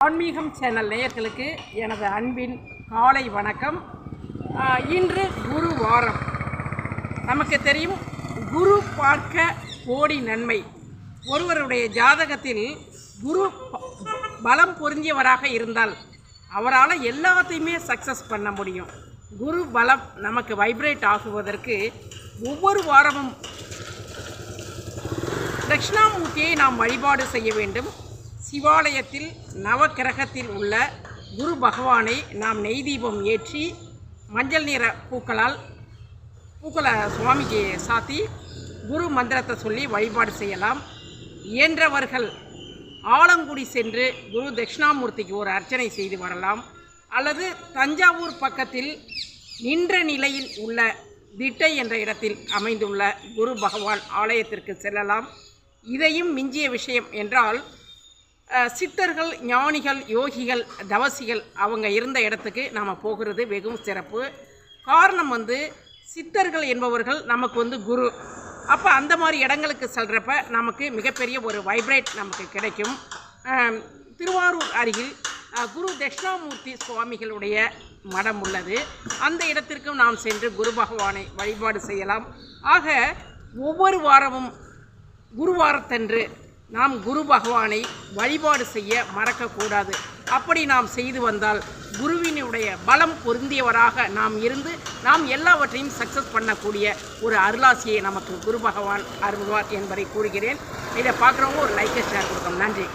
ஆன்மீகம் சேனல் நேயர்களுக்கு எனது அன்பின் காலை வணக்கம். இன்று குரு வாரம். நமக்கு தெரியும், குரு பார்க்க கோடி நன்மை. ஒருவருடைய ஜாதகத்தில் குரு பலம் பொருந்தியவராக இருந்தால் அவரால் எல்லாத்தையுமே சக்ஸஸ் பண்ண முடியும். குரு பலம் நமக்கு வைப்ரேட் ஆகுவதற்கு ஒவ்வொரு வாரமும் தட்சிணாமூர்த்தியை நாம் வழிபாடு செய்ய வேண்டும். சிவாலயத்தில் நவக்கிரகத்தில் உள்ள குரு பகவானை நாம் நெய் தீபம் ஏற்றி மஞ்சள் நிற பூக்களை சுவாமிக்கு சாத்தி குரு மந்திரத்தை சொல்லி வழிபாடு செய்யலாம். இயன்றவர்கள் ஆலங்குடி சென்று குரு தட்சிணாமூர்த்திக்கு ஒரு அர்ச்சனை செய்து வரலாம். அல்லது தஞ்சாவூர் பக்கத்தில் நின்ற நிலையில் உள்ள திட்டை என்ற இடத்தில் அமைந்துள்ள குரு பகவான் ஆலயத்திற்கு செல்லலாம். இதையும் மிஞ்சிய விஷயம் என்றால், சித்தர்கள், ஞானிகள், யோகிகள், தவசிகள் அவங்க இருந்த இடத்துக்கு நாம் போகிறது வெகும் சிறப்பு. காரணம் சித்தர்கள் என்பவர்கள் நமக்கு குரு. அப்போ அந்த மாதிரி இடங்களுக்கு செல்கிறப்ப நமக்கு மிகப்பெரிய ஒரு வைப்ரேட் நமக்கு கிடைக்கும். திருவாரூர் அருகில் குரு தட்சிணாமூர்த்தி சுவாமிகளுடைய மடம் உள்ளது. அந்த இடத்திற்கும் நாம் சென்று குரு பகவானை வழிபாடு செய்யலாம். ஆக ஒவ்வொரு வாரமும் குருவாரத்தன்று நாம் குரு பகவானை வழிபாடு செய்ய மறக்கக்கூடாது. அப்படி நாம் செய்து வந்தால் குருவினுடைய பலம் பொருந்தியவராக நாம் இருந்து நாம் எல்லாவற்றையும் சக்ஸஸ் பண்ணக்கூடிய ஒரு அருளாசியை நமக்கு குரு பகவான் அருள்வார் என்பதை கூறுகிறேன். இதை பார்க்குறவங்க ஒரு லைக்கை ஷேர் கொடுக்கணும். நன்றி.